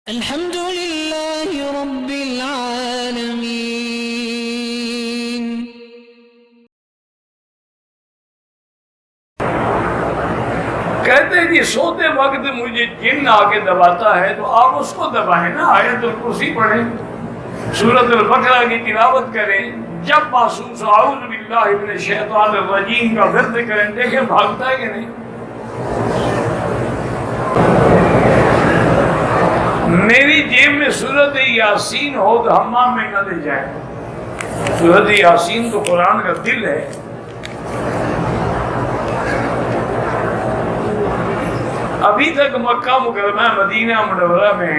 الحمد لله رب العالمين. کہتے ہیں کہ سوتے وقت مجھے جن آ کے دباتا ہے تو آپ اس کو دبائیں نا، آیت الکرسی پڑھیں، سورۃ البقرہ کی تلاوت کریں، جب محسوس اعوذ باللہ من الشیطان الرجیم کا ورد کریں، دیکھیں بھاگتا ہے کہ نہیں۔ میری جیب میں سورۃ یاسین ہو تو حمام میں نہ لے جائیں۔ سورۃ یاسین تو قرآن کا دل ہے۔ ابھی تک مکہ مکرمہ مدینہ منورہ میں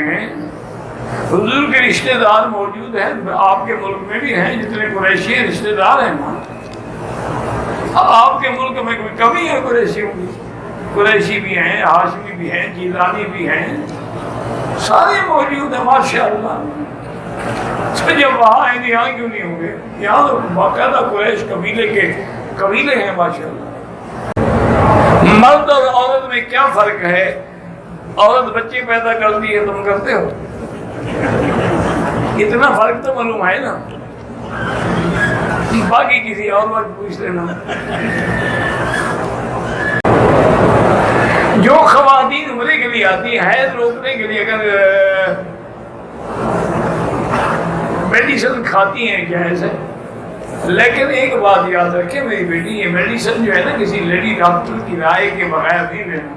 حضور کے رشتہ دار موجود ہیں، آپ کے ملک میں بھی ہیں، جتنے قریشی رشتہ دار ہیں نا۔ آپ کے ملک میں کوئی کمی ہے قریشیوں کی؟ قریشی بھی ہیں، ہاشمی بھی ہیں، جیلانی بھی ہیں، سارے موجود ہیں ماشاءاللہ۔ تو جب وہاں ہیں تو یہاں کیوں نہیں ہوں گے؟ یہاں تو باقاعدہ قریش قبیلے ہیں ماشاءاللہ۔ مرد اور عورت میں کیا فرق ہے؟ عورت بچے پیدا کرتی ہے، تم کرتے ہو؟ اتنا فرق تو معلوم ہے نا، باقی کسی اور وقت پوچھ لینا۔ جو خواتین عمرے کے لیے آتی ہیں حیض روکنے کے لیے، اگر میڈیسن کھاتی ہیں جائز ہے، لیکن ایک بات یاد رکھیں میری بیٹی، یہ میڈیسن جو ہے نا کسی لیڈی ڈاکٹر کی رائے کے بغیر نہیں لینا،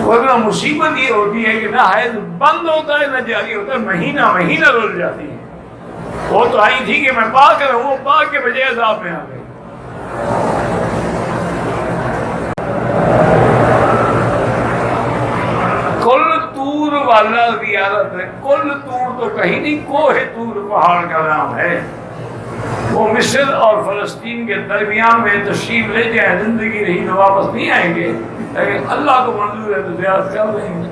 ورنہ مصیبت یہ ہوتی ہے کہ نہ حیض بند ہوتا ہے نہ جاری ہوتا ہے، مہینہ رول جاتی ہے۔ وہ تو آئی تھی کہ میں پاک رہوں، پاک کے بجائے عذاب میں آ گئی۔ کل طور والا زیارت ہے، کل طور تو کہیں نہیں، کوہ طور پہاڑ کا نام ہے۔ وہ مصر اور فلسطین کے درمیان میں تشریف لے جائیں، زندگی رہی تو واپس نہیں آئیں گے، لیکن اللہ کو منظور ہے تو زیارت کر لیں گے،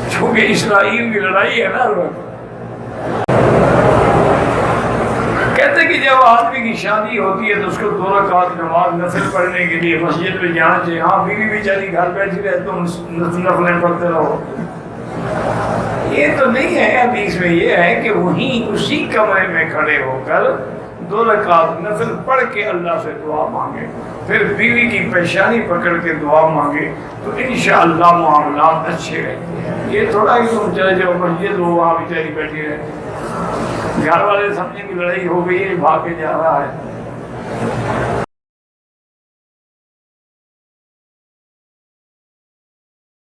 چونکہ اسرائیل کی لڑائی ہے نا ہر وقت۔ کہتے کہ جب آدمی کی شادی ہوتی ہے تو اس کو 2 رکعت نماز نفل پڑھنے کے لیے مسجد میں جانا چاہیے۔ ہاں بیوی بیچاری گھر بیٹھی رہے تم نفلیں پڑھتے رہو، یہ تو نہیں ہے حدیث میں۔ یہ ہے کہ وہیں اسی کمرے میں کھڑے ہو کر 2 رکعت نفل پڑھ کے اللہ سے دعا مانگے، پھر بیوی کی پیشانی پکڑ کے دعا مانگے تو انشاءاللہ معاملات اچھے رہتے ہیں۔ یہ تھوڑا کہ تم چلے جاؤ مسجد ہو وہاں بیچاری بیٹھی رہے، گھر والے سمجھیں کہ لڑائی ہو گئی ہے، بھاگ کے جا رہا ہے۔